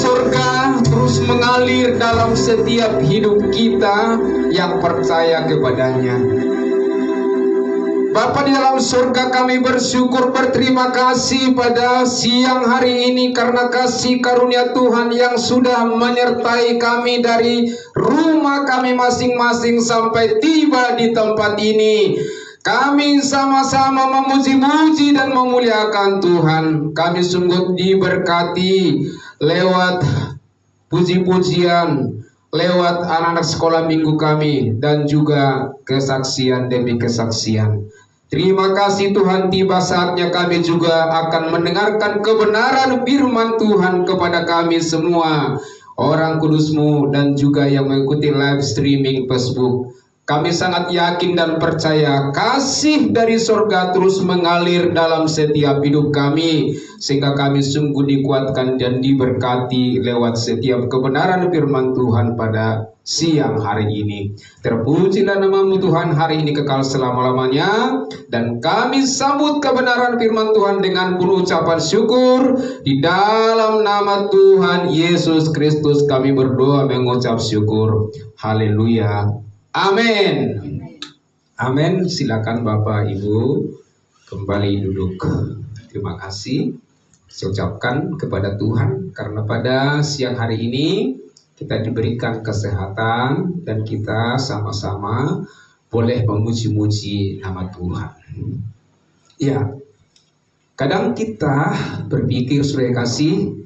surga terus mengalir dalam setiap hidup kita yang percaya kepadanya. Bapa di dalam surga, kami bersyukur berterima kasih pada siang hari ini karena kasih karunia Tuhan yang sudah menyertai kami dari rumah kami masing-masing sampai tiba di tempat ini. Kami sama-sama memuji-muji dan memuliakan Tuhan. Kami sungguh diberkati lewat puji-pujian, lewat anak-anak sekolah minggu kami, dan juga kesaksian demi kesaksian. Terima kasih Tuhan, tiba saatnya kami juga akan mendengarkan kebenaran firman Tuhan kepada kami semua, orang kudus-Mu dan juga yang mengikuti live streaming Facebook. Kami sangat yakin dan percaya kasih dari surga terus mengalir dalam setiap hidup kami, sehingga kami sungguh dikuatkan dan diberkati lewat setiap kebenaran firman Tuhan pada siang hari ini. Terpujilah nama-Mu Tuhan hari ini kekal selama-lamanya, dan kami sambut kebenaran firman Tuhan dengan penuh ucapan syukur. Di dalam nama Tuhan Yesus Kristus kami berdoa mengucap syukur. Haleluya. Amin. Amin. Silakan Bapak Ibu kembali duduk. Terima kasih saya ucapkan kepada Tuhan karena pada siang hari ini kita diberikan kesehatan dan kita sama-sama boleh memuji-muji nama Tuhan. Ya, kadang kita berpikir saudara kasih,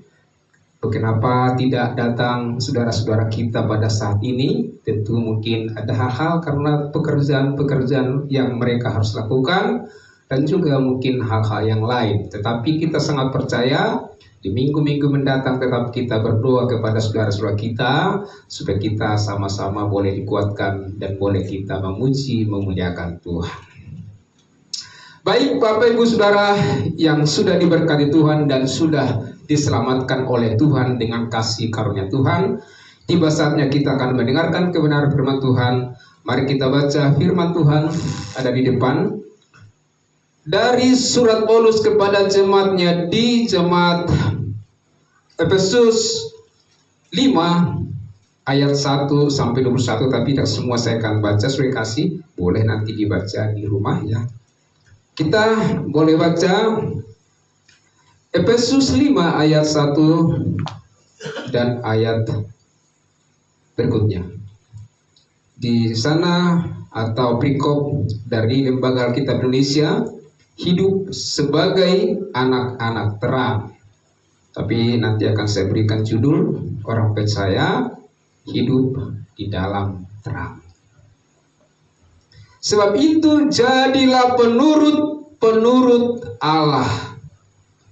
kenapa tidak datang saudara-saudara kita pada saat ini? Tentu mungkin ada hal-hal karena pekerjaan-pekerjaan yang mereka harus lakukan dan juga mungkin hal-hal yang lain. Tetapi kita sangat percaya di minggu-minggu mendatang tetap kita berdoa kepada saudara-saudara kita supaya kita sama-sama boleh dikuatkan dan boleh kita memuji memuliakan Tuhan. Baik Bapak Ibu Saudara yang sudah diberkati Tuhan dan sudah diselamatkan oleh Tuhan dengan kasih karunia Tuhan, tiba saatnya kita akan mendengarkan kebenaran firman Tuhan. Mari kita baca firman Tuhan ada di depan dari surat Paulus kepada jemaatnya di jemaat Efesus 5 ayat 1 sampai 21, tapi tidak semua saya akan baca, saudara kasih boleh nanti dibaca di rumah ya. Kita boleh baca Efesus 5 ayat 1 dan ayat berikutnya. Di sana atau perikop dari Lembaga Alkitab Indonesia, hidup sebagai anak-anak terang. Tapi nanti akan saya berikan judul orang percaya hidup di dalam terang. Sebab itu jadilah penurut Allah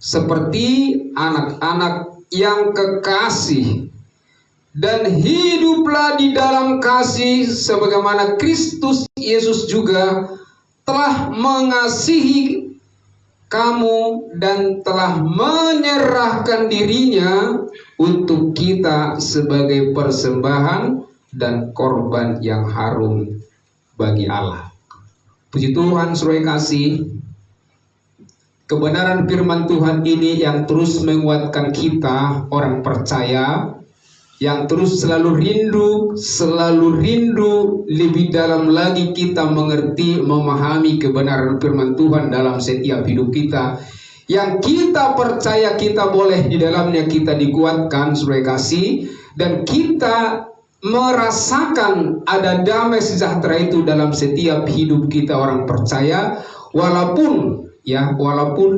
seperti anak-anak yang kekasih, dan hiduplah di dalam kasih sebagaimana Kristus Yesus juga telah mengasihi kamu dan telah menyerahkan dirinya untuk kita sebagai persembahan dan korban yang harum bagi Allah. Puji Tuhan, saudara kasih, kebenaran firman Tuhan ini yang terus menguatkan kita orang percaya, yang terus selalu rindu lebih dalam lagi kita mengerti, memahami kebenaran firman Tuhan dalam setiap hidup kita, yang kita percaya kita boleh di dalamnya kita dikuatkan, saudara kasih, dan kita merasakan ada damai sejahtera itu dalam setiap hidup kita orang percaya, walaupun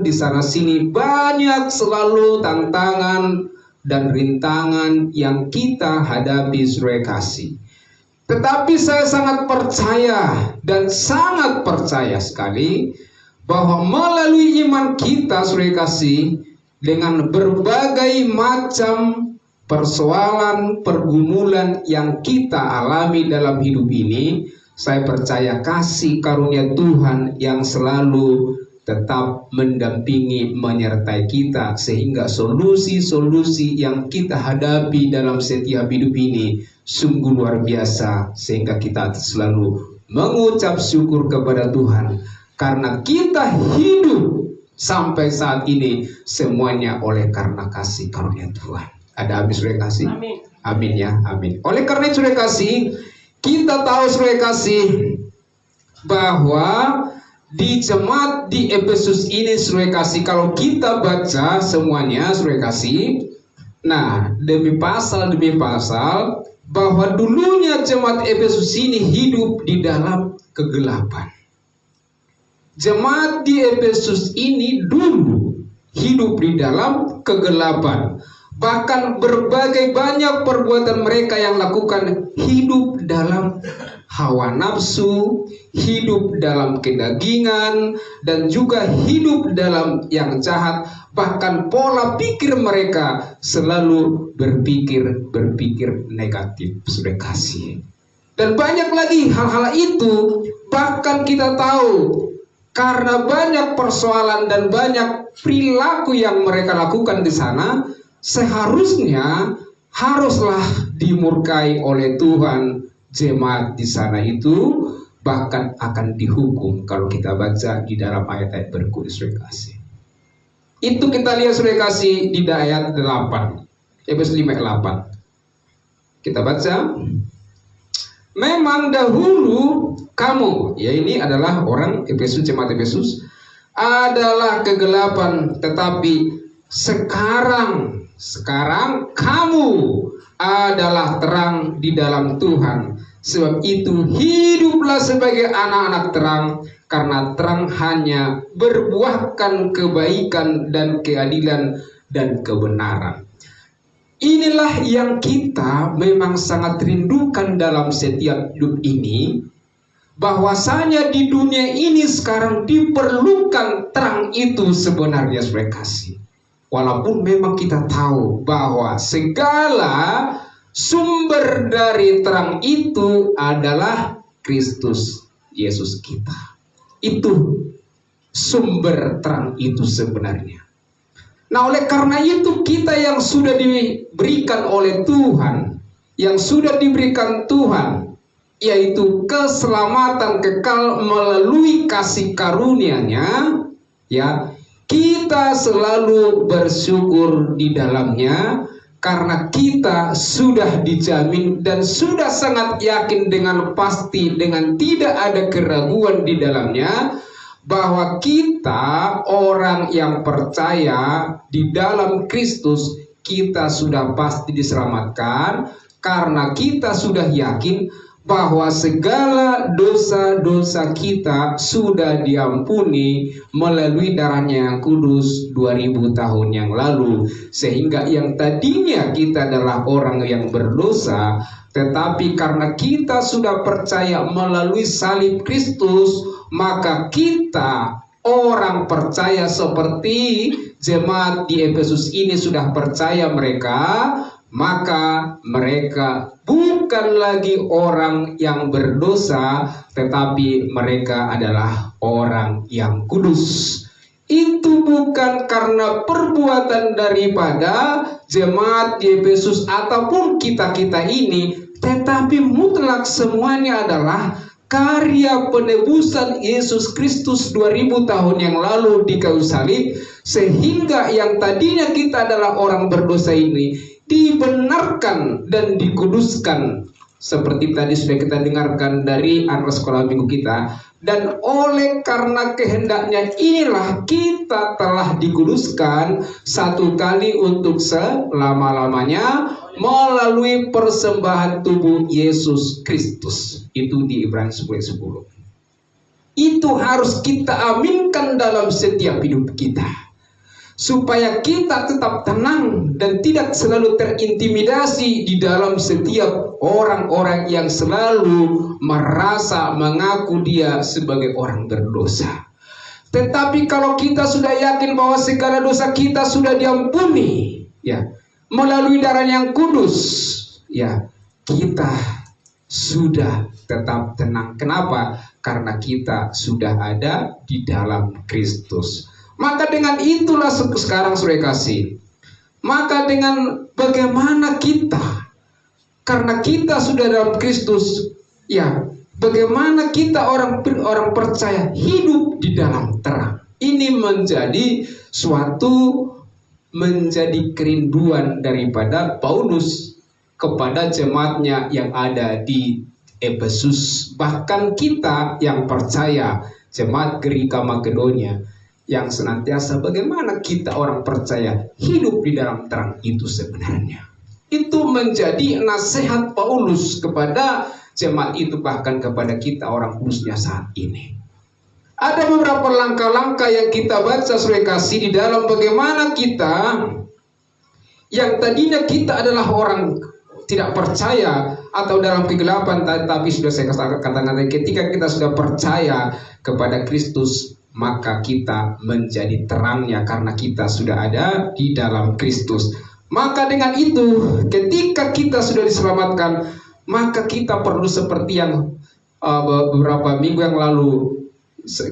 di sana sini banyak selalu tantangan dan rintangan yang kita hadapi, saudara kasih. Tetapi saya sangat percaya dan sangat percaya sekali bahwa melalui iman kita, saudara kasih, dengan berbagai macam persoalan, pergumulan yang kita alami dalam hidup ini, saya percaya kasih karunia Tuhan yang selalu tetap mendampingi, menyertai kita, sehingga solusi-solusi yang kita hadapi dalam setiap hidup ini sungguh luar biasa, sehingga kita selalu mengucap syukur kepada Tuhan karena kita hidup sampai saat ini semuanya oleh karena kasih karunia Tuhan. Ada amin saudara kasih? Amin. Amin ya, amin. Oleh karena itu saudara kasih, kita tahu saudara kasih bahwa di jemaat di Efesus ini saudara kasih, kalau kita baca semuanya saudara kasih, nah demi pasal bahwa dulunya jemaat Efesus ini hidup di dalam kegelapan. Jemaat di Efesus ini dulu hidup di dalam kegelapan. Bahkan berbagai banyak perbuatan mereka yang lakukan hidup dalam hawa nafsu, hidup dalam kedagingan, dan juga hidup dalam yang jahat. Bahkan pola pikir mereka selalu berpikir negatif, saudara kasih. Dan banyak lagi hal-hal itu. Bahkan kita tahu karena banyak persoalan dan banyak perilaku yang mereka lakukan di sana, seharusnya haruslah dimurkai oleh Tuhan. Jemaat di sana itu bahkan akan dihukum kalau kita baca di dalam ayat-ayat berikut saudara kasih. Itu kita lihat saudara kasih di ayat 8. Efesus 5 ayat 8. Kita baca. Memang dahulu kamu, ya ini adalah orang Efesus, jemaat Efesus, adalah kegelapan, tetapi sekarang kamu adalah terang di dalam Tuhan. Sebab itu hiduplah sebagai anak-anak terang, karena terang hanya berbuahkan kebaikan dan keadilan dan kebenaran. Inilah yang kita memang sangat rindukan dalam setiap hidup ini, bahwasanya di dunia ini sekarang diperlukan terang itu sebenarnya saudara kasih. Walaupun memang kita tahu bahwa segala sumber dari terang itu adalah Kristus Yesus kita. Itu sumber terang itu sebenarnya. Nah, oleh karena itu kita yang sudah diberikan oleh Tuhan, yang sudah diberikan Tuhan, yaitu keselamatan kekal melalui kasih karunia-Nya, ya, kita selalu bersyukur di dalamnya, karena kita sudah dijamin dan sudah sangat yakin dengan pasti, dengan tidak ada keraguan di dalamnya, bahwa kita orang yang percaya di dalam Kristus, kita sudah pasti diselamatkan, karena kita sudah yakin bahwa segala dosa-dosa kita sudah diampuni melalui darahnya yang kudus 2000 tahun yang lalu. Sehingga yang tadinya kita adalah orang yang berdosa, tetapi karena kita sudah percaya melalui salib Kristus, maka kita orang percaya seperti jemaat di Efesus ini sudah percaya mereka, maka mereka bukan lagi orang yang berdosa, tetapi mereka adalah orang yang kudus. Itu bukan karena perbuatan daripada jemaat di Efesus ataupun kita-kita ini, tetapi mutlak semuanya adalah karya penebusan Yesus Kristus 2000 tahun yang lalu di kayu salib, sehingga yang tadinya kita adalah orang berdosa ini dibenarkan dan dikuduskan, seperti tadi sudah kita dengarkan dari anak sekolah minggu kita. Dan oleh karena kehendaknya inilah kita telah dikuduskan satu kali untuk selama-lamanya melalui persembahan tubuh Yesus Kristus. Itu di Ibrani 10:10. Itu harus kita aminkan dalam setiap hidup kita, supaya kita tetap tenang dan tidak selalu terintimidasi di dalam setiap orang-orang yang selalu merasa mengaku dia sebagai orang berdosa. Tetapi kalau kita sudah yakin bahwa segala dosa kita sudah diampuni, ya, melalui darah yang kudus, ya, kita sudah tetap tenang. Kenapa? Karena kita sudah ada di dalam Kristus. Maka dengan itulah sekarang saudara kasih, maka dengan bagaimana kita, karena kita sudah dalam Kristus, ya, bagaimana kita orang percaya hidup di dalam terang. Ini menjadi suatu menjadi kerinduan daripada Paulus kepada jemaatnya yang ada di Efesus. Bahkan kita yang percaya, jemaat Gereja Makedonia, yang senantiasa bagaimana kita orang percaya hidup di dalam terang itu sebenarnya. Itu menjadi nasihat Paulus kepada jemaat itu, bahkan kepada kita orang kudusnya saat ini. Ada beberapa langkah-langkah yang kita baca saudara kasih di dalam bagaimana kita yang tadinya kita adalah orang tidak percaya atau dalam kegelapan, tapi sudah saya katakan ketika kita sudah percaya kepada Kristus, maka kita menjadi terangnya karena kita sudah ada di dalam Kristus. Maka dengan itu, ketika kita sudah diselamatkan, maka kita perlu seperti yang beberapa minggu yang lalu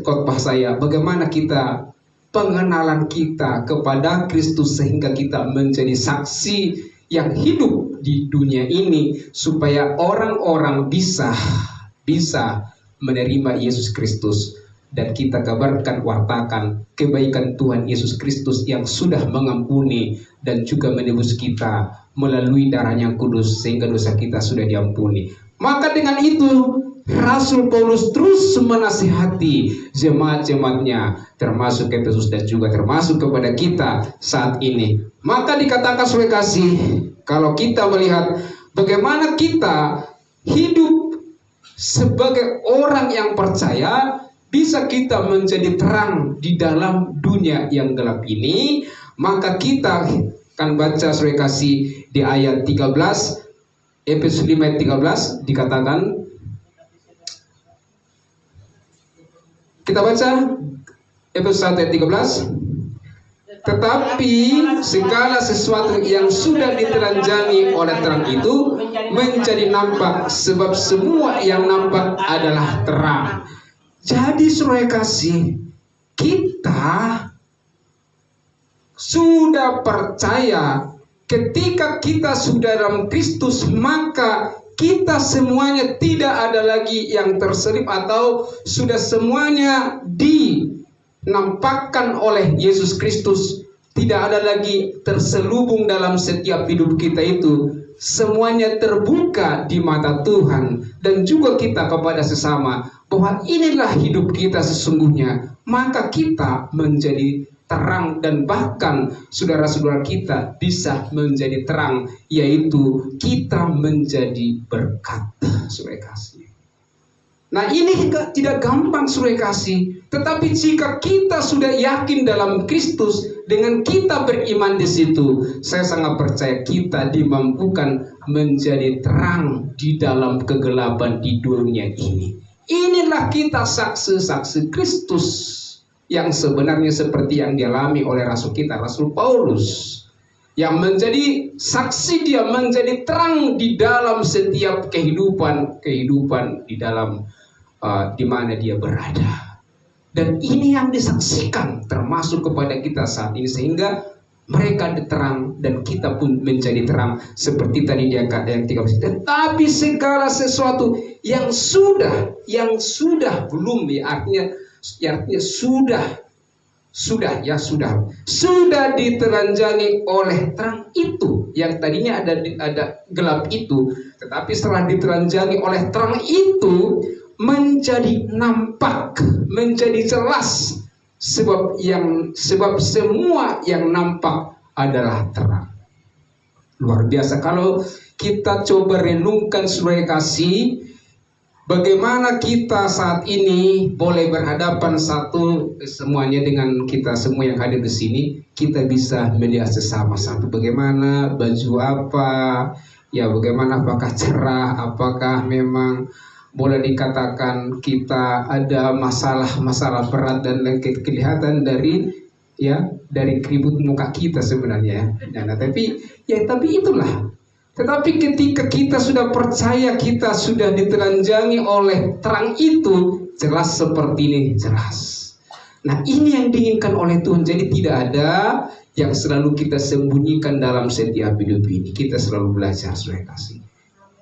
khotbah saya, bagaimana kita pengenalan kita kepada Kristus sehingga kita menjadi saksi yang hidup di dunia ini, supaya orang-orang bisa menerima Yesus Kristus. Dan kita kabarkan, wartakan kebaikan Tuhan Yesus Kristus yang sudah mengampuni dan juga menebus kita melalui darahnya yang kudus, sehingga dosa kita sudah diampuni. Maka dengan itu Rasul Paulus terus menasihati jemaat-jemaatnya, termasuk Efesus dan juga termasuk kepada kita saat ini. Maka dikatakan saudara kasih, kalau kita melihat bagaimana kita hidup sebagai orang yang percaya, bisa kita menjadi terang di dalam dunia yang gelap ini. Maka kita akan baca saudara kasih di ayat 13, Efesus 5 ayat 13 dikatakan, kita baca Efesus 1 ayat 13. Tetapi segala sesuatu yang sudah ditelanjangi oleh terang itu menjadi nampak, sebab semua yang nampak adalah terang. Jadi saudara kasih, kita sudah percaya, ketika kita sudah dalam Kristus, maka kita semuanya tidak ada lagi yang terselip, atau sudah semuanya dinampakkan oleh Yesus Kristus. Tidak ada lagi terselubung dalam setiap hidup kita itu. Semuanya terbuka di mata Tuhan dan juga kita kepada sesama, bahwa inilah hidup kita sesungguhnya. Maka kita menjadi terang, dan bahkan saudara-saudara kita bisa menjadi terang, yaitu kita menjadi berkat, saudara kasih. Nah, ini tidak gampang saudara kasih, tetapi jika kita sudah yakin dalam Kristus, dengan kita beriman di situ, saya sangat percaya kita dimampukan menjadi terang di dalam kegelapan di dunia ini. Inilah kita saksi-saksi Kristus yang sebenarnya seperti yang dialami oleh Rasul kita, Rasul Paulus, yang menjadi saksi, dia menjadi terang di dalam setiap kehidupan di dalam di mana dia berada. Dan ini yang disaksikan termasuk kepada kita saat ini, sehingga mereka terang dan kita pun menjadi terang, seperti tadi dia kata yang 13. Tetapi segala sesuatu yang sudah belum, artinya sudah ditelanjangi oleh terang itu, yang tadinya ada gelap itu, tetapi setelah ditelanjangi oleh terang itu menjadi nampak, menjadi jelas, sebab semua yang nampak adalah terang. Luar biasa kalau kita coba renungkan saudara kasih, bagaimana kita saat ini boleh berhadapan satu semuanya dengan kita semua yang hadir di sini. Kita bisa melihat sesama bagaimana baju apa, ya bagaimana, apakah cerah, apakah memang boleh dikatakan kita ada masalah berat dan kelihatan dari keribut muka kita sebenarnya. Nah, tapi itulah. Tetapi ketika kita sudah percaya, kita sudah ditelanjangi oleh terang itu, jelas seperti ini, jelas. Nah, ini yang diinginkan oleh Tuhan. Jadi tidak ada yang selalu kita sembunyikan dalam setiap hidup ini. Kita selalu belajar, saudara kasih.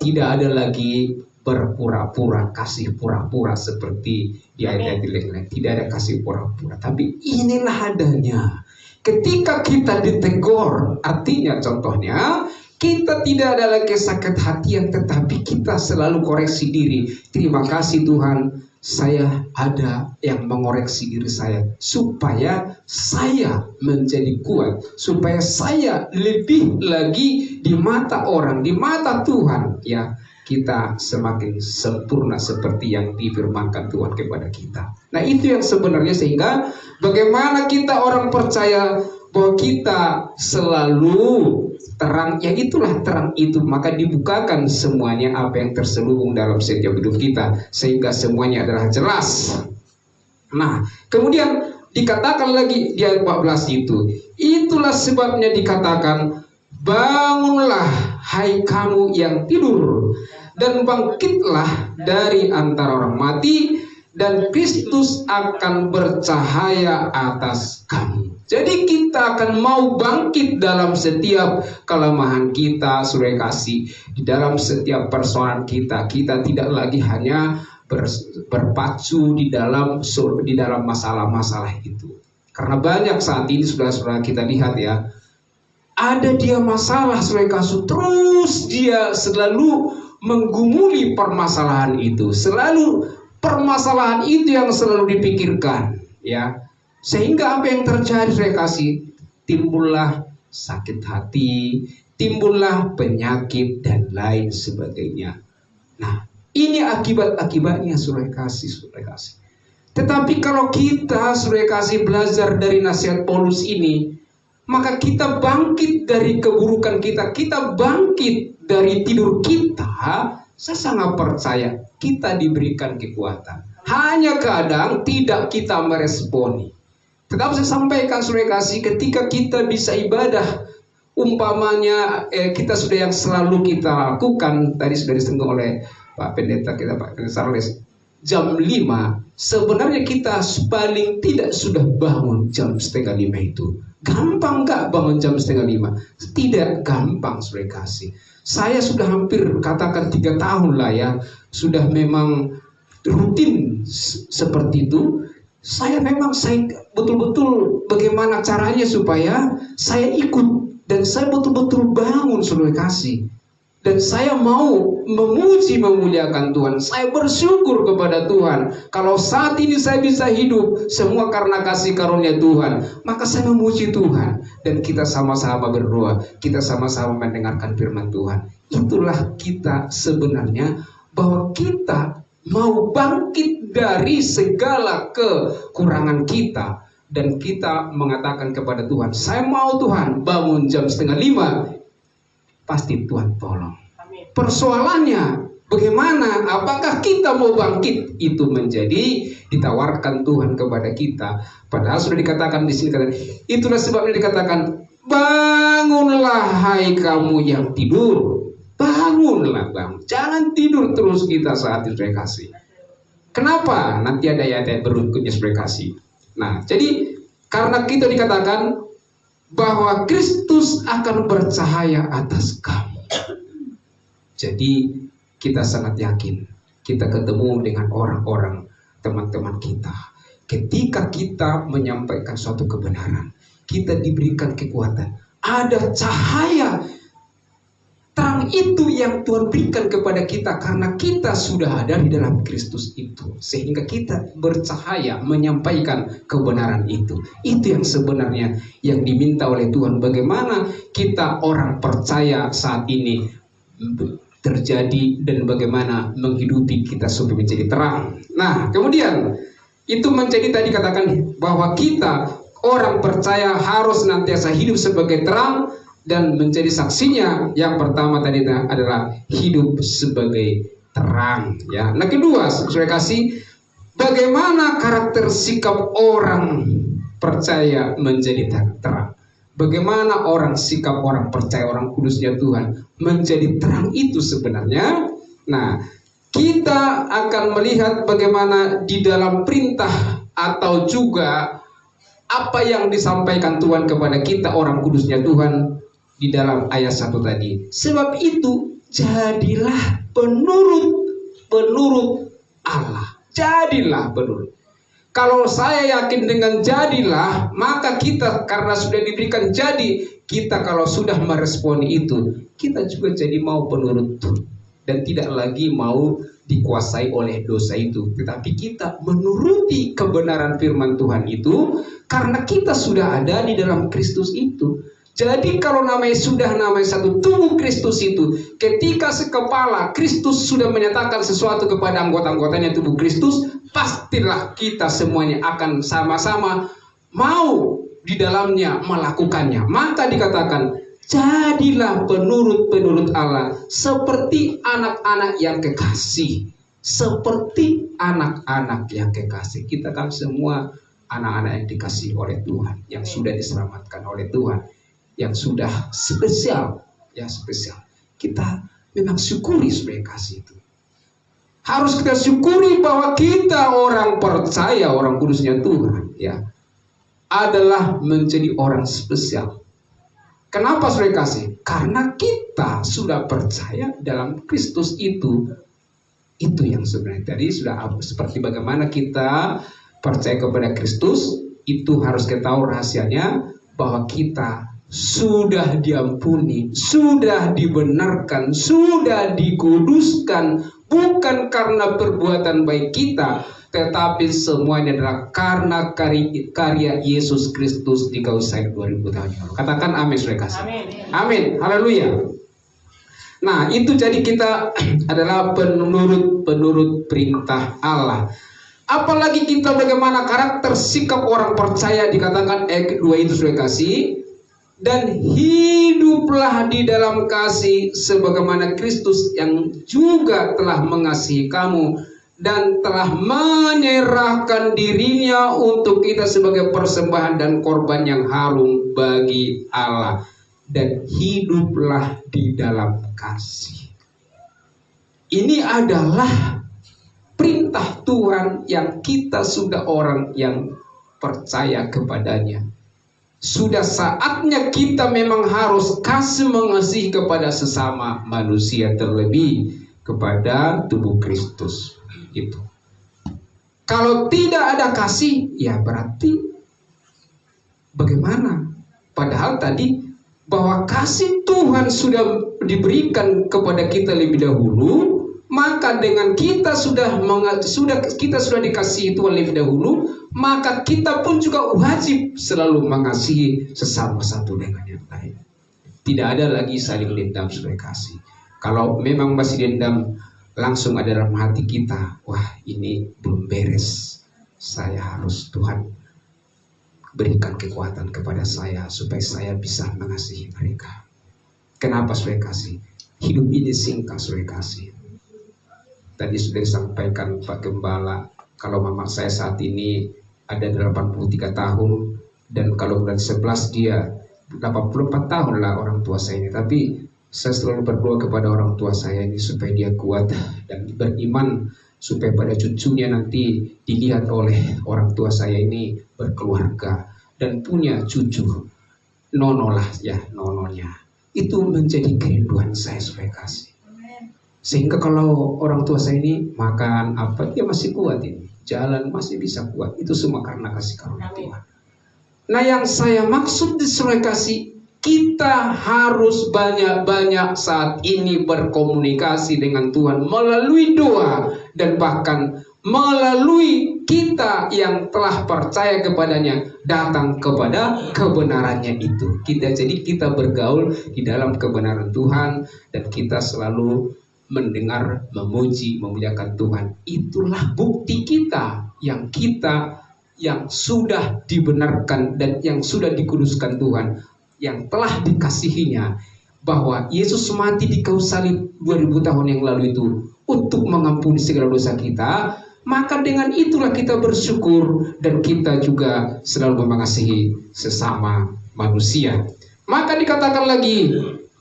Tidak ada lagi berpura-pura, kasih pura-pura seperti di ayat-ayat lain. Tidak ada kasih pura-pura, tapi inilah adanya. Ketika kita ditegur, artinya contohnya kita tidak ada lagi sakit hatian, tetapi kita selalu koreksi diri. Terima kasih Tuhan, saya ada yang mengoreksi diri saya supaya saya menjadi kuat, supaya saya lebih lagi di mata orang, di mata Tuhan, ya, kita semakin sempurna seperti yang difirmankan Tuhan kepada kita. Nah, itu yang sebenarnya, sehingga bagaimana kita orang percaya bahwa kita selalu terang, ya itulah terang itu, maka dibukakan semuanya apa yang terselubung dalam setiap hidup kita, sehingga semuanya adalah jelas. Nah, kemudian dikatakan lagi di ayat 14 itu, itulah sebabnya dikatakan, bangunlah hai kamu yang tidur, dan bangkitlah dari antara orang mati, dan Kristus akan bercahaya atas kamu. Jadi kita akan mau bangkit dalam setiap kelemahan kita, saudara kasih. Di dalam setiap persoalan kita, kita tidak lagi hanya berpacu di dalam masalah-masalah itu. Karena banyak saat ini saudara-saudara kita lihat ya, ada dia masalah, saudara kasih, terus dia selalu menggumuli permasalahan itu, selalu permasalahan itu yang selalu dipikirkan, ya. Sehingga apa yang terjadi, saya kasih, timbullah sakit hati, timbullah penyakit dan lain sebagainya. Nah, ini akibat-akibatnya, saudara kasih. Tetapi kalau kita, saudara kasih, belajar dari nasihat Paulus ini, maka kita bangkit dari keburukan kita, kita bangkit dari tidur kita. Saya sangat percaya kita diberikan kekuatan. Hanya kadang tidak kita meresponi. Tetapi saya sampaikan, saudara kasih, ketika kita bisa ibadah, umpamanya kita sudah yang selalu kita lakukan, tadi sudah disinggung oleh Pak Pendeta kita, Pak Pendeta Charles, jam 5, sebenarnya kita paling tidak sudah bangun jam 4:30 itu. Gampang nggak bangun jam 4:30? Tidak gampang, saudara kasih. Saya sudah hampir katakan 3 tahun lah ya, sudah memang rutin seperti itu. Saya betul-betul bagaimana caranya supaya saya ikut dan saya betul-betul bangun, saudara kasih. Dan saya mau memuji memuliakan Tuhan. Saya bersyukur kepada Tuhan. Kalau saat ini saya bisa hidup, semua karena kasih karunia Tuhan. Maka saya memuji Tuhan. Dan kita sama-sama berdoa. Kita sama-sama mendengarkan firman Tuhan. Itulah kita sebenarnya, bahwa kita mau bangkit dari segala kekurangan kita. Dan kita mengatakan kepada Tuhan, saya mau Tuhan bangun jam 4:30. Pasti Tuhan tolong. Persoalannya bagaimana? Apakah kita mau bangkit? Itu menjadi ditawarkan Tuhan kepada kita. Padahal sudah dikatakan di sini, itulah sebabnya dikatakan, bangunlah hai kamu yang tidur. Bangunlah, bang. Jangan tidur terus kita saat itu, saya kasih. Kenapa? Nanti ada ayat-ayat berikutnya, saya kasih. Nah, jadi karena kita dikatakan bahwa Kristus akan bercahaya atas kamu. Jadi kita sangat yakin kita ketemu dengan orang-orang, teman-teman kita. Ketika kita menyampaikan suatu kebenaran, kita diberikan kekuatan. Ada cahaya terang itu yang Tuhan berikan kepada kita karena kita sudah ada di dalam Kristus itu. Sehingga kita bercahaya menyampaikan kebenaran itu. Itu yang sebenarnya yang diminta oleh Tuhan. Bagaimana kita orang percaya saat ini terjadi dan bagaimana menghidupi kita supaya menjadi terang. Nah, kemudian itu menjadi tadi katakan bahwa kita orang percaya harus nantiasa hidup sebagai terang dan menjadi saksinya. Yang pertama tadi adalah hidup sebagai terang, ya. Nah, kedua, saya kasih, bagaimana karakter sikap orang percaya menjadi terang. Bagaimana sikap orang percaya, orang kudusnya Tuhan menjadi terang itu sebenarnya. Nah, kita akan melihat bagaimana di dalam perintah atau juga apa yang disampaikan Tuhan kepada kita orang kudusnya Tuhan di dalam ayat 1 tadi. Sebab itu jadilah penurut Allah. Jadilah penurut. Kalau saya yakin dengan jadilah, maka kita karena sudah diberikan jadi, kita kalau sudah meresponi itu, kita juga jadi mau penurut dan tidak lagi mau dikuasai oleh dosa itu, tetapi kita menuruti kebenaran firman Tuhan itu karena kita sudah ada di dalam Kristus itu. Jadi kalau namanya satu tubuh Kristus itu, ketika sekepala Kristus sudah menyatakan sesuatu kepada anggota-anggotanya tubuh Kristus, pastilah kita semuanya akan sama-sama mau di dalamnya melakukannya. Maka dikatakan, jadilah penurut-penurut Allah seperti anak-anak yang kekasih. Seperti anak-anak yang kekasih. Kita kan semua anak-anak yang dikasih oleh Tuhan, yang sudah diselamatkan oleh Tuhan, yang sudah spesial, ya spesial. Kita memang syukuri sebagai kasih itu. Harus kita syukuri bahwa kita orang percaya, orang kudusnya Tuhan, ya, adalah menjadi orang spesial. Kenapa saudara kasih? Karena kita sudah percaya dalam Kristus itu. Itu yang sebenarnya tadi sudah seperti bagaimana kita percaya kepada Kristus, itu harus kita tahu rahasianya bahwa kita sudah diampuni, sudah dibenarkan, sudah dikuduskan, bukan karena perbuatan baik kita, tetapi semuanya adalah karena karya Yesus Kristus di kayu salib 2000 tahun yang lalu. Katakan amin, saudara kasih. Amin. Amin. Haleluya. Nah, itu jadi kita adalah penurut perintah Allah. Apalagi kita bagaimana karakter sikap orang percaya, dikatakan ayat kedua itu saudara kasih. Dan hiduplah di dalam kasih sebagaimana Kristus yang juga telah mengasihi kamu dan telah menyerahkan dirinya untuk kita sebagai persembahan dan korban yang harum bagi Allah. Dan hiduplah di dalam kasih. Ini adalah perintah Tuhan yang kita sudah orang yang percaya kepadanya. Sudah saatnya kita memang harus kasih mengasihi kepada sesama manusia, terlebih kepada tubuh Kristus. Gitu. Kalau tidak ada kasih, ya berarti bagaimana? Padahal tadi bahwa kasih Tuhan sudah diberikan kepada kita lebih dahulu, maka dengan kita sudah dikasihi Tuhan lebih dahulu, maka kita pun juga wajib selalu mengasihi sesama satu dengan yang lain. Tidak ada lagi saling dendam, saudara kasih. Kalau memang masih dendam, langsung ada dalam hati kita, wah ini belum beres. Saya harus Tuhan berikan kekuatan kepada saya supaya saya bisa mengasihi mereka. Kenapa saudara kasih? Hidup ini singkat, saudara kasih. Tadi sudah disampaikan Pak Gembala, kalau mama saya saat ini ada 83 tahun, dan kalau bulan 11 dia 84 tahun lah orang tua saya ini. Tapi saya selalu berdoa kepada orang tua saya ini supaya dia kuat dan beriman, supaya pada cucunya nanti dilihat oleh orang tua saya ini berkeluarga dan punya cucu. Nonolah ya, nononya. Itu menjadi kerinduan saya supaya kasih. Sehingga kalau orang tua saya ini makan apa, dia masih kuat ini. Jalan masih bisa kuat. Itu semua karena kasih karunia Tuhan. Nah, yang saya maksud di saudara kasih, kita harus banyak-banyak saat ini berkomunikasi dengan Tuhan melalui doa dan bahkan melalui kita yang telah percaya kepadanya datang kepada kebenarannya itu. Jadi kita bergaul di dalam kebenaran Tuhan dan kita selalu mendengar, memuji, memuliakan Tuhan. Itulah bukti kita yang sudah dibenarkan dan yang sudah dikuduskan Tuhan, yang telah dikasihinya, bahwa Yesus mati di kayu salib 2000 tahun yang lalu itu untuk mengampuni segala dosa kita. Maka dengan itulah kita bersyukur dan kita juga selalu mengasihi sesama manusia. Maka dikatakan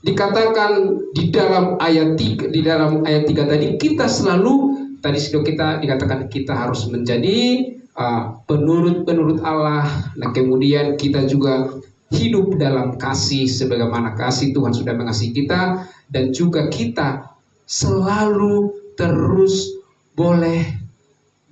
di dalam ayat 3 tadi, kita selalu, tadi sudah kita dikatakan kita harus menjadi penurut Allah. Nah, kemudian kita juga hidup dalam kasih sebagaimana kasih Tuhan sudah mengasihi kita, dan juga kita selalu terus boleh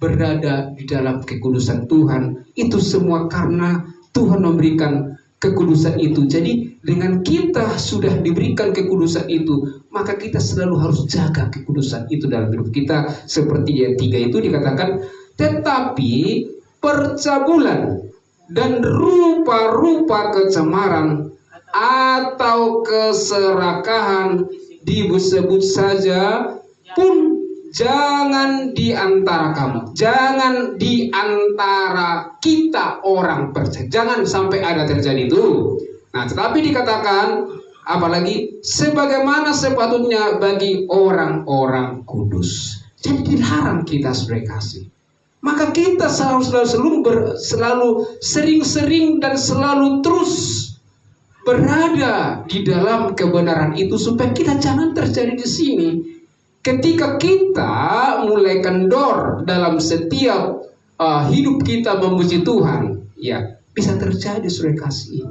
berada di dalam kekudusan Tuhan. Itu semua karena Tuhan memberikan kekudusan itu. Jadi dengan kita sudah diberikan kekudusan itu, maka kita selalu harus jaga kekudusan itu dalam hidup kita. Seperti yang 3 itu dikatakan, tetapi percabulan dan rupa-rupa kecemaran atau keserakahan disebut saja pun jangan di antara kamu, jangan di antara kita orang percaya, jangan sampai ada terjadi itu. Nah, tetapi dikatakan apalagi sebagaimana sepatutnya bagi orang-orang kudus. Jadi dilarang kita saudara kasih. Maka kita selalu sering-sering dan selalu terus berada di dalam kebenaran itu supaya kita jangan terjadi di sini. Ketika kita mulai kendor dalam setiap hidup kita memuji Tuhan, ya bisa terjadi saudara kasih.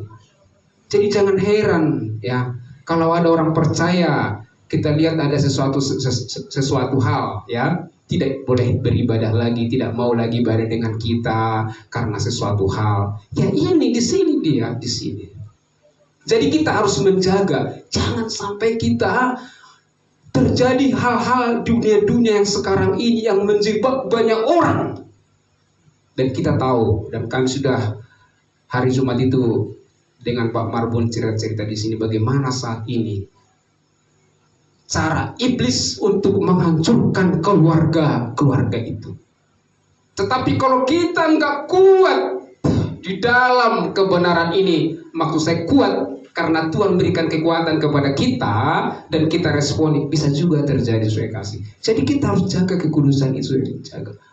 Jadi jangan heran ya kalau ada orang percaya, kita lihat ada sesuatu hal ya, tidak boleh beribadah lagi, tidak mau lagi ibadah dengan kita karena sesuatu hal. Ya ini di sini dia di sini. Jadi kita harus menjaga, jangan sampai kita terjadi hal-hal dunia-dunia yang sekarang ini yang menjebak banyak orang. Dan kita tahu, dan kami sudah hari Jumat itu dengan Pak Marbun cerita-cerita di sini bagaimana saat ini cara iblis untuk menghancurkan keluarga itu. Tetapi kalau kita nggak kuat di dalam kebenaran ini, maksud saya kuat karena Tuhan berikan kekuatan kepada kita dan kita responi, bisa juga terjadi saudara kasih. Jadi kita harus jaga kekudusan itu,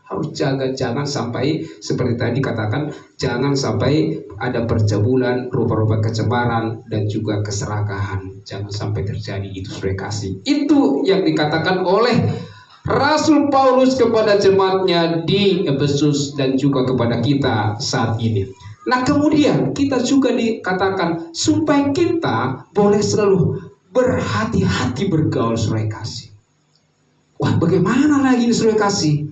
harus jaga, jangan sampai seperti tadi katakan, jangan sampai ada percabulan, rupa-rupa kecemaran dan juga keserakahan, jangan sampai terjadi itu saudara kasih. Itu yang dikatakan oleh Rasul Paulus kepada jemaatnya di Efesus dan juga kepada kita saat ini. Nah kemudian kita juga dikatakan supaya kita boleh selalu berhati-hati bergaul saudara kasih. Wah bagaimana lagi ini saudara kasih?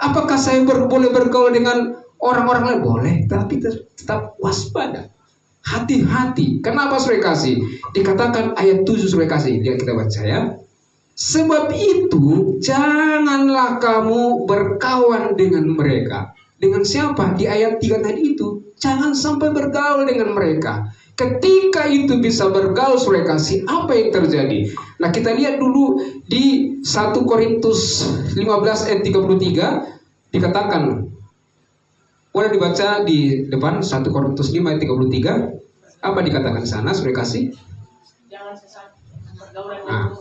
Apakah saya boleh bergaul dengan orang-orang lain? Boleh, tapi tetap waspada. Hati-hati. Kenapa saudara kasih? Dikatakan ayat 7 saudara kasih. Dia kita baca ya. Sebab itu janganlah kamu berkawan dengan mereka. Dengan siapa? Di ayat 3 tadi itu. Jangan sampai bergaul dengan mereka. Ketika itu bisa bergaul saudara kasih, apa yang terjadi? Nah kita lihat dulu di 1 Korintus 15 ayat 33 dikatakan, boleh dibaca di depan 1 Korintus 5 ayat 33. Apa dikatakan di sana saudara kasih? Jangan sesat pergaulan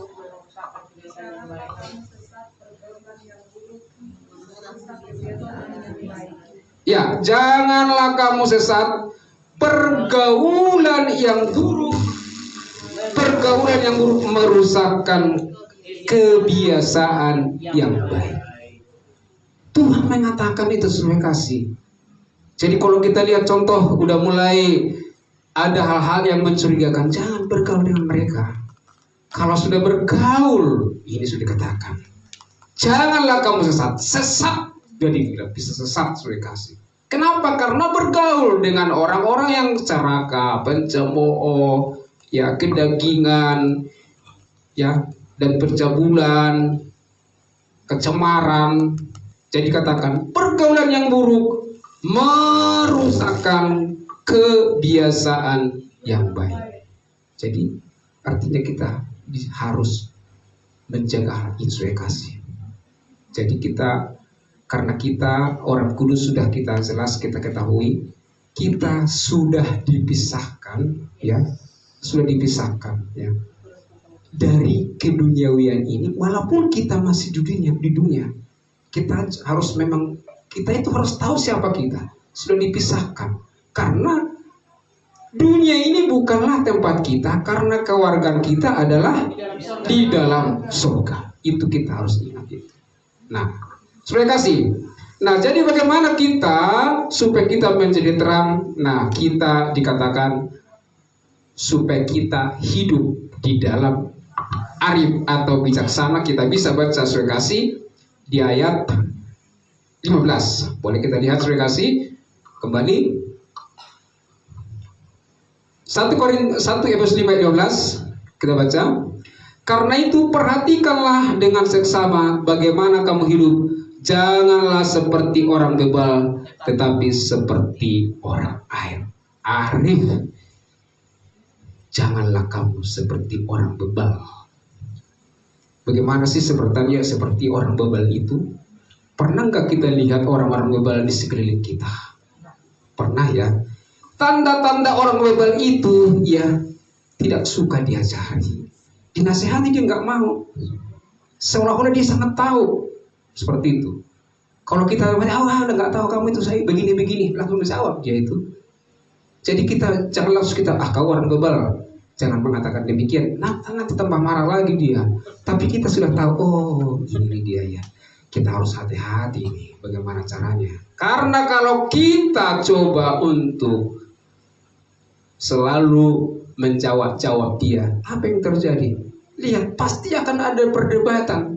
ya, janganlah kamu sesat pergaulan yang buruk. Pergaulan yang buruk merusakkan kebiasaan yang baik. Tuhan mengatakan itu saudara kasih. Jadi kalau kita lihat contoh udah mulai ada hal-hal yang mencurigakan, jangan bergaul dengan mereka. Kalau sudah bergaul, ini sudah dikatakan, janganlah kamu sesat. Jadi tidak bisa sesat saudara kasih. Kenapa? Karena bergaul dengan orang-orang yang ceraka, pencemooh, ya kedagingan, ya dan percabulan, kecemaran. Jadi katakan pergaulan yang buruk merusakkan kebiasaan yang baik. Jadi artinya kita harus menjaga hal itu saudara kasih. Jadi kita, karena kita orang kudus sudah kita jelas kita ketahui, kita sudah dipisahkan ya, dari keduniawian ini. Walaupun kita masih di dunia, kita harus kita itu harus tahu siapa kita. Sudah dipisahkan karena dunia ini bukanlah tempat kita, karena kewargaan kita adalah di dalam surga. Itu kita harus ingat itu. Nah saudara kasih. Nah, jadi bagaimana kita supaya kita menjadi terang? Nah, kita dikatakan supaya kita hidup di dalam arif atau bijaksana. Kita bisa baca saudara kasih di ayat 15. Boleh kita lihat saudara kasih kembali 1 Efesus 5 ayat 12 kita baca. Karena itu perhatikanlah dengan seksama bagaimana kamu hidup. Janganlah seperti orang bebal, tetapi seperti orang arif. Janganlah kamu seperti orang bebal. Bagaimana sih seperti orang bebal itu? Pernah nggak kita lihat orang-orang bebal di sekeliling kita? Pernah ya. Tanda-tanda orang bebal itu ya tidak suka diajari. Dinasehati dia nggak mau. Seolah-olah dia sangat tahu. Seperti itu. Kalau kita udah nggak tahu kamu itu saya begini-begini, langsung dijawab dia itu. Jadi kita jangan langsung kau orang bebal. Jangan mengatakan demikian. Nanti tambah marah lagi dia. Tapi kita sudah tahu, oh ini dia ya. Kita harus hati-hati nih bagaimana caranya. Karena kalau kita coba untuk selalu menjawab dia, apa yang terjadi? Lihat, pasti akan ada perdebatan.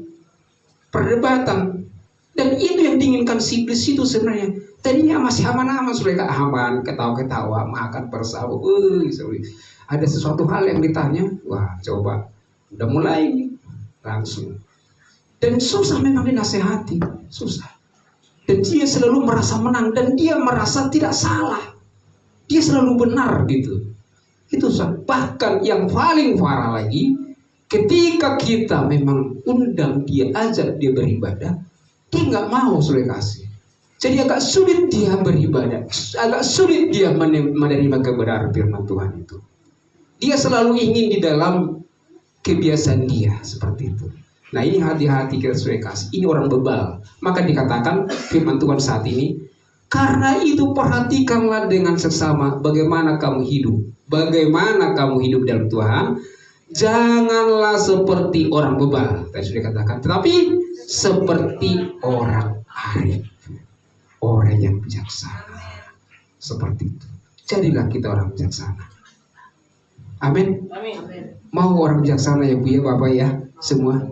Dan itu yang diinginkan si iblis itu sebenarnya. Tadinya masih aman-aman, mereka aman, ketawa-ketawa, makan bersama. Ada sesuatu hal yang ditanya, wah coba, udah mulai langsung. Dan susah memang dinasehati, susah. Dan dia selalu merasa menang dan dia merasa tidak salah. Dia selalu benar gitu. Itu bahkan yang paling parah lagi, ketika kita memang undang dia, ajak dia beribadah, dia nggak mau saudara kasih. Jadi agak sulit dia beribadah, agak sulit dia menerima kebenaran firman Tuhan itu. Dia selalu ingin di dalam kebiasaan dia seperti itu. Nah ini hati-hati kita saudara kasih. Ini orang bebal. Maka dikatakan firman Tuhan saat ini, karena itu perhatikanlah dengan seksama bagaimana kamu hidup. Bagaimana kamu hidup dalam Tuhan. Janganlah seperti orang bebal, tadi sudah katakan, tetapi seperti orang arif, orang yang bijaksana. Seperti itu. Jadilah kita orang bijaksana. Amin. Mau orang bijaksana ya Bu ya, Bapak ya, semua.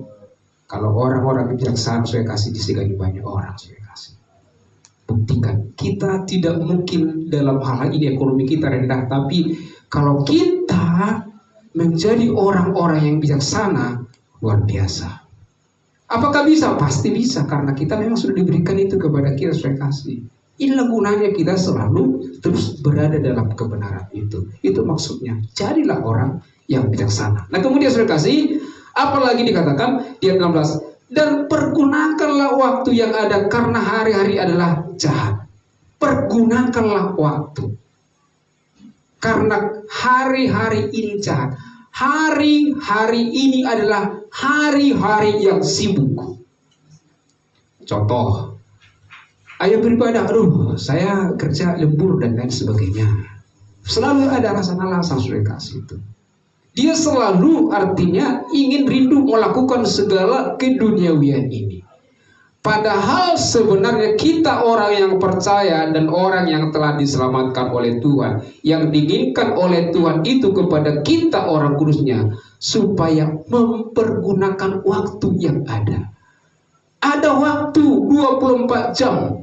Kalau orang-orang bijaksana saya kasih disegani banyak orang saya kasih. Buktikan, kita tidak mungkin dalam hal ini ekonomi kita rendah, tapi kalau kita menjadi orang-orang yang bijaksana, luar biasa. Apakah bisa? Pasti bisa, karena kita memang sudah diberikan itu kepada kita, saya kasih. Inilah gunanya kita selalu terus berada dalam kebenaran itu. Itu maksudnya, jadilah orang yang bijaksana. Nah kemudian saya kasih, apalagi dikatakan di ayat 16, dan pergunakanlah waktu yang ada karena hari-hari adalah jahat. Pergunakanlah waktu. Karena hari-hari ini jahat. Hari-hari ini adalah hari-hari yang sibuk. Contoh, ayo beribadah, saya kerja lembur dan lain sebagainya. Selalu ada alasan-alasan sudah kasih itu. Dia selalu artinya ingin rindu melakukan segala keduniawian ini. Padahal sebenarnya kita orang yang percaya dan orang yang telah diselamatkan oleh Tuhan, yang diinginkan oleh Tuhan itu kepada kita orang kudusnya, supaya mempergunakan waktu yang ada. Ada waktu 24 jam,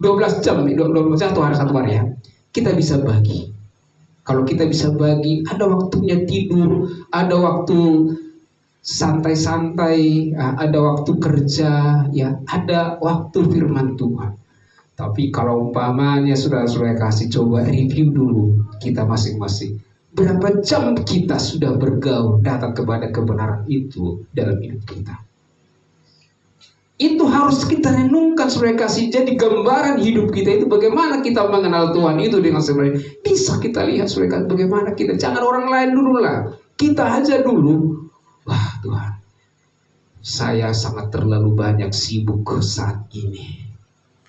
12 jam, 12 jam satu hari ya. Kita bisa bagi. Kalau kita bisa bagi, ada waktunya tidur, ada waktu santai-santai, ada waktu kerja, ya, ada waktu firman Tuhan. Tapi kalau umpamanya sudah kasih, coba review dulu kita masing-masing. Berapa jam kita sudah bergaul datang kepada kebenaran itu dalam hidup kita. Itu harus kita renungkan, saudara kasih. Jadi gambaran hidup kita itu bagaimana kita mengenal Tuhan itu dengan sebenarnya. Bisa kita lihat, saudara kasih, bagaimana kita. Jangan orang lain dulu lah, kita aja dulu. Wah Tuhan, saya sangat terlalu banyak sibuk saat ini.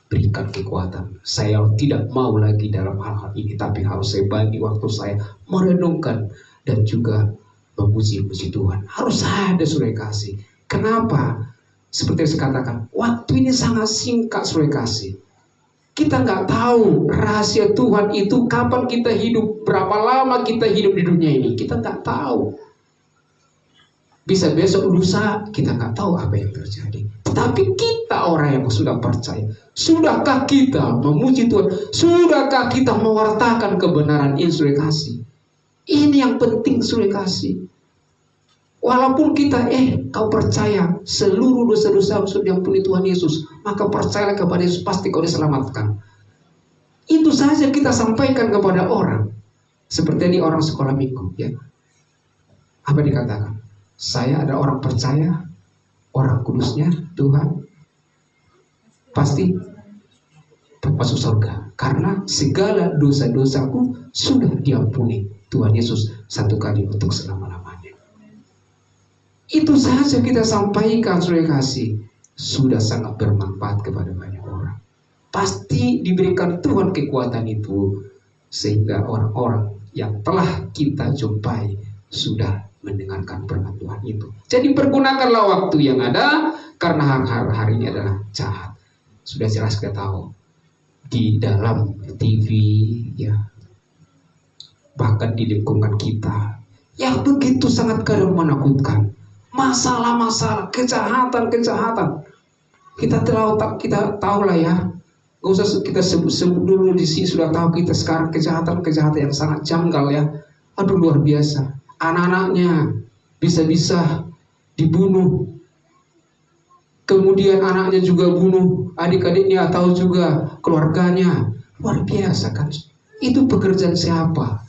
Berikan kekuatan. Saya tidak mau lagi dalam hal-hal ini, tapi harus saya bagi waktu saya merenungkan dan juga memuji-muji Tuhan. Harus ada saudara kasih. Kenapa? Seperti yang saya katakan, waktu ini sangat singkat saudara kasih. Kita nggak tahu rahasia Tuhan itu kapan kita hidup, berapa lama kita hidup di dunia ini. Kita nggak tahu. Bisa besok lusa kita nggak tahu apa yang terjadi. Tetapi kita orang yang sudah percaya, sudahkah kita memuji Tuhan? Sudahkah kita mewartakan kebenaran ini, saudara kasih? Ini yang penting, saudara kasih. Walaupun kita, kau percaya seluruh dosa-dosa sudah diampuni Tuhan Yesus, maka percayalah kepada Yesus, pasti kau diselamatkan. Itu saja kita sampaikan kepada orang. Seperti ini orang sekolah minggu, ya. Apa dikatakan? Saya ada orang percaya, orang kudusnya Tuhan pasti masuk surga, karena segala dosa-dosaku sudah diampuni Tuhan Yesus satu kali untuk selama-lamanya. Itu saja kita sampaikan, saudara kasih, sudah sangat bermanfaat kepada banyak orang. Pasti diberikan Tuhan kekuatan itu, sehingga orang-orang yang telah kita jumpai sudah mendengarkan firman Tuhan itu. Jadi pergunakanlah waktu yang ada, karena hari ini adalah jahat. Sudah jelas kita tahu di dalam TV, ya, bahkan di lingkungan kita, yang begitu sangat kadang menakutkan. Masalah-masalah, kejahatan. Kita tahu lah ya. Gak usah kita sebut dulu di sini, sudah tahu kita sekarang kejahatan yang sangat janggal ya. Aduh, luar biasa. Anak-anaknya bisa-bisa dibunuh. Kemudian anaknya juga bunuh adik-adiknya atau juga keluarganya. Luar biasa kan. Itu pekerjaan siapa?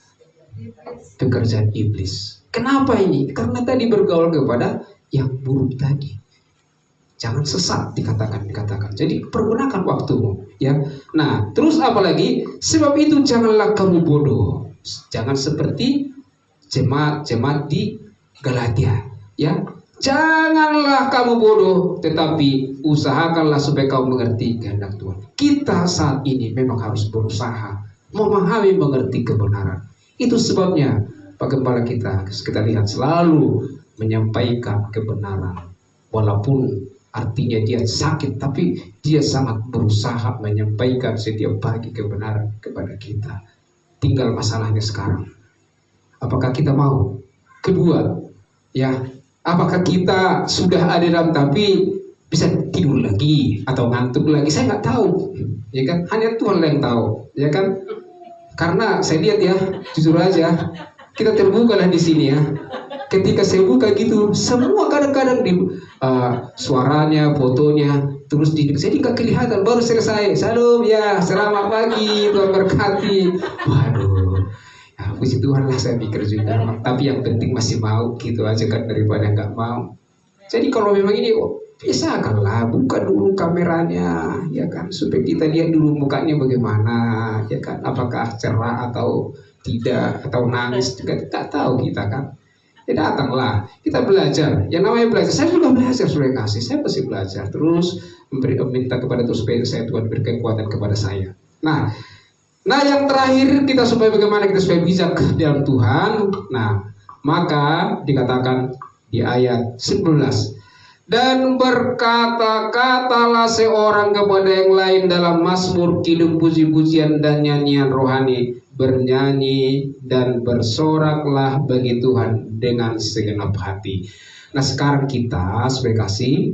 Pekerjaan iblis. Kenapa ini? Karena tadi bergaul kepada yang buruk tadi. Jangan sesat dikatakan. Jadi pergunakan waktumu, ya. Nah, terus apa lagi? Sebab itu janganlah kamu bodoh. Jangan seperti jemaat di Galatia, ya. Janganlah kamu bodoh, tetapi usahakanlah supaya kau mengerti kehendak Tuhan. Kita saat ini memang harus berusaha memahami, mengerti kebenaran. Itu sebabnya Pak Gembala kita lihat selalu menyampaikan kebenaran, walaupun artinya dia sakit, tapi dia sangat berusaha menyampaikan setiap pagi kebenaran kepada kita. Tinggal masalahnya sekarang, apakah kita mau? Kedua, ya, apakah kita sudah ada dalam tapi bisa tidur lagi atau ngantuk lagi? Saya nggak tahu, ya kan? Hanya Tuhan yang tahu, ya kan? Karena saya lihat ya, jujur aja, kita terbukalah di sini ya. Ketika saya buka gitu, semua kadang-kadang di suaranya, fotonya, terus saya nggak kelihatan. Baru selesai, salam ya, selamat pagi, Tuhan berkati. Waduh, ya, puji Tuhan lah saya pikir juga. Tapi yang penting masih mau gitu aja kan, daripada nggak mau. Jadi kalau memang ini, biasakanlah buka dulu kameranya, ya kan, supaya kita lihat dulu mukanya bagaimana, ya kan, apakah cerah atau tidak, atau nangis juga nggak tahu kita kan. Ya datanglah, kita belajar. Yang namanya belajar, saya juga belajar, saudara kasih. Saya pasti belajar terus, minta kepada Tuhan supaya saya Tuhan beri kekuatan kepada saya. Nah yang terakhir, kita supaya bagaimana kita supaya bijak dalam Tuhan. Nah, maka dikatakan di ayat 11, dan berkata-katalah seorang kepada yang lain dalam mazmur, kidung, puji-pujian dan nyanyian rohani, bernyanyi dan bersoraklah bagi Tuhan dengan segenap hati. Nah sekarang kita sebagai kasih,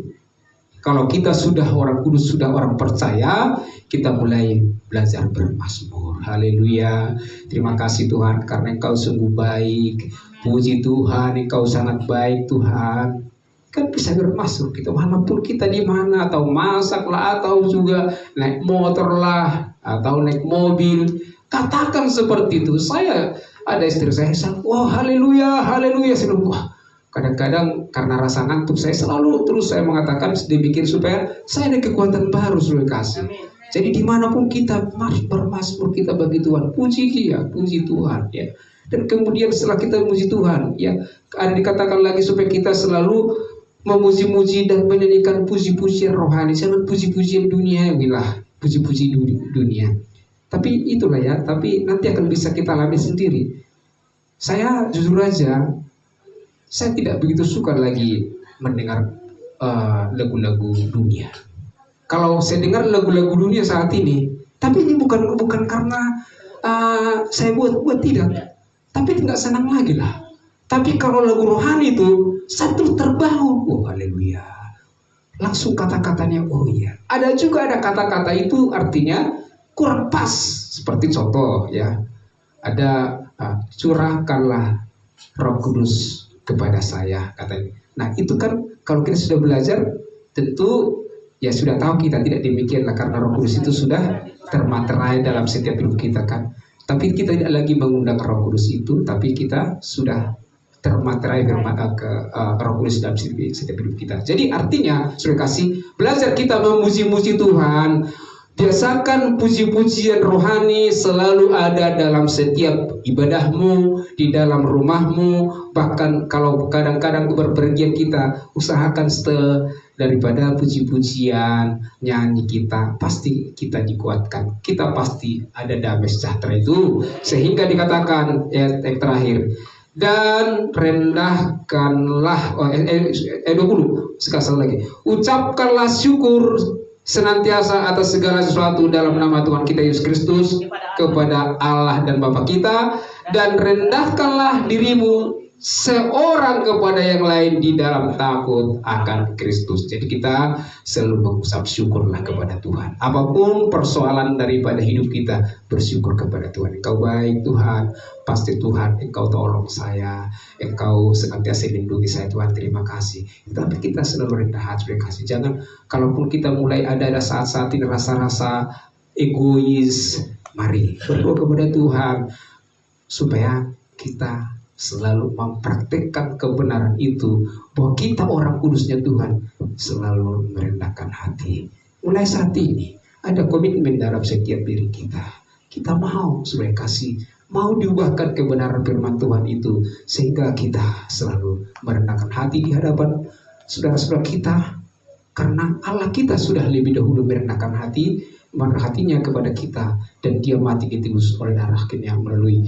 kalau kita sudah orang kudus, sudah orang percaya, kita mulai belajar bermazmur. Haleluya. Terima kasih Tuhan karena Engkau sungguh baik. Puji Tuhan, Engkau sangat baik Tuhan. Kan bisa bermazmur kita walaupun kita di mana, atau masak lah, atau juga naik motor lah, atau naik mobil. Katakan seperti itu. Saya ada istri saya, wah haleluya, haleluya. Wah, kadang-kadang karena rasa ngantuk saya selalu terus saya mengatakan dibikin supaya saya ada kekuatan baru, saudara kasih. Jadi dimanapun kita bermazmur, kita bagi Tuhan, puji Dia, puji Tuhan, ya. Dan kemudian setelah kita memuji Tuhan, ya, ada dikatakan lagi supaya kita selalu memuji-muji dan menyanyikan puji-pujian rohani, jangan puji-pujian duniawi lah, puji-puji dunia. Tapi itulah ya, tapi nanti akan bisa kita alami sendiri. Saya jujur aja, saya tidak begitu suka lagi mendengar lagu-lagu dunia. Kalau saya dengar lagu-lagu dunia saat ini, tapi ini bukan karena saya buat tidak, tapi nggak senang lagi lah. Tapi kalau lagu rohani itu, saya terus terbangun, oh haleluya. langsung kata-katanya, oh iya. Ada juga ada kata-kata itu artinya kurang pas. Seperti contoh ya, ada curahkanlah Roh Kudus kepada saya katanya. Nah itu kan kalau kita sudah belajar tentu ya sudah tahu kita tidak demikian lah, karena Roh Kudus itu sudah termaterai dalam setiap hidup kita kan. Tapi kita tidak lagi mengundang Roh Kudus itu, tapi kita sudah termaterai Roh Kudus dalam setiap hidup kita. Jadi artinya sudah kasih belajar kita memuji-muji Tuhan. Biasakan puji-pujian rohani selalu ada dalam setiap ibadahmu, di dalam rumahmu. Bahkan kalau kadang-kadang berpergian kita, usahakan setel daripada puji-pujian, nyanyi kita, pasti kita dikuatkan. Kita pasti ada damai sejahtera itu. Sehingga dikatakan yang terakhir, dan rendahkanlah 20 sekali lagi, ucapkanlah syukur senantiasa atas segala sesuatu dalam nama Tuhan kita Yesus Kristus kepada Allah dan Bapa kita, dan rendahkanlah dirimu seorang kepada yang lain di dalam takut akan Kristus. Jadi kita selalu mengucap syukurlah kepada Tuhan. Apapun persoalan daripada hidup kita, bersyukur kepada Tuhan. Engkau baik Tuhan, pasti Tuhan Engkau tolong saya, Engkau senantiasa lindungi saya Tuhan, terima kasih. Tapi kita selalu rendah hati, terima kasih. Jangan, kalaupun kita mulai ada saat-saat ini rasa-rasa egois, mari berdoa kepada Tuhan supaya kita selalu mempraktekkan kebenaran itu, bahwa kita orang kudusnya Tuhan selalu merendahkan hati. Mulai saat ini ada komitmen dalam setiap diri kita. Kita mau supaya kasih, mau diubahkan kebenaran firman Tuhan itu, sehingga kita selalu merendahkan hati di hadapan saudara-saudara kita, karena Allah kita sudah lebih dahulu merendahkan hatinya kepada kita, dan Dia mati ditebus oleh darahnya melalui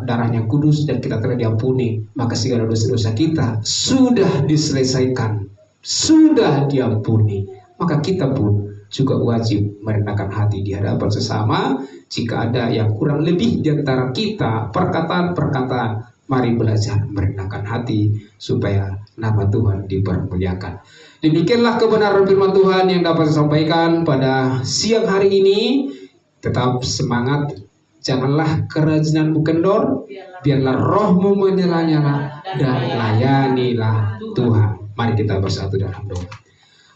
darahnya kudus, dan kita telah diampuni. Maka segala dosa-dosa kita sudah diselesaikan, sudah diampuni. Maka kita pun juga wajib merendahkan hati di hadapan sesama. Jika ada yang kurang lebih di antara kita, perkataan-perkataan, mari belajar merendahkan hati supaya nama Tuhan dipermuliakan. Demikianlah kebenaran firman Tuhan yang dapat saya sampaikan pada siang hari ini. Tetap semangat, janganlah kerajinanmu kendor, biarlah rohmu menyala-nyala, dan layanilah Tuhan. Mari kita bersatu dalam doa.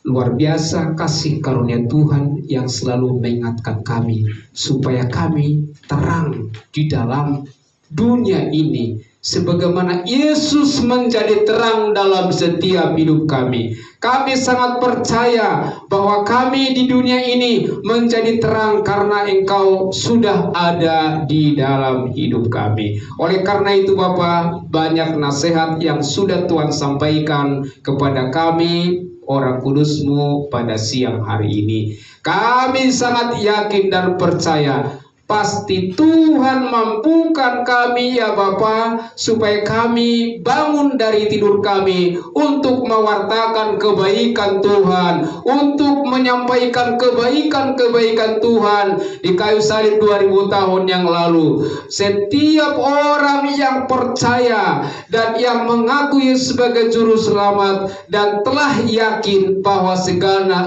Luar biasa kasih karunia Tuhan yang selalu mengingatkan kami supaya kami terang di dalam dunia ini, sebagaimana Yesus menjadi terang dalam setiap hidup kami. Kami sangat percaya bahwa kami di dunia ini menjadi terang karena Engkau sudah ada di dalam hidup kami. Oleh karena itu Bapak, banyak nasihat yang sudah Tuhan sampaikan kepada kami, orang kudus-Mu pada siang hari ini. Kami sangat yakin dan percaya pasti Tuhan mampukan kami ya Bapa, supaya kami bangun dari tidur kami untuk mewartakan kebaikan Tuhan, untuk menyampaikan kebaikan-kebaikan Tuhan di kayu salib 2000 tahun yang lalu. Setiap orang yang percaya dan yang mengaku Yesus sebagai juru selamat dan telah yakin bahwa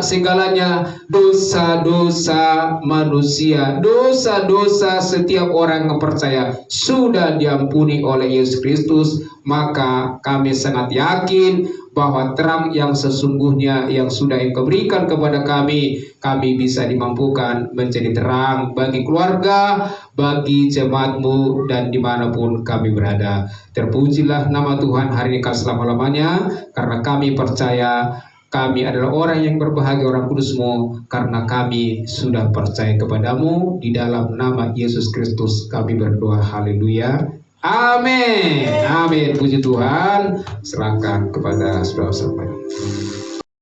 segalanya dosa-dosa manusia, dosa-dosa setiap orang yang percaya sudah diampuni oleh Yesus Kristus, maka kami sangat yakin bahwa terang yang sesungguhnya yang sudah Engkau berikan kepada kami bisa dimampukan menjadi terang bagi keluarga, bagi jemaat-Mu, dan dimanapun kami berada. Terpujilah nama Tuhan hari ini selama-lamanya, karena kami percaya kami adalah orang yang berbahagia, orang kudus-Mu, karena kami sudah percaya kepadamu. Di dalam nama Yesus Kristus kami berdoa, haleluya, amin, amin. Puji Tuhan. Serahkan kepada saudara-saudara.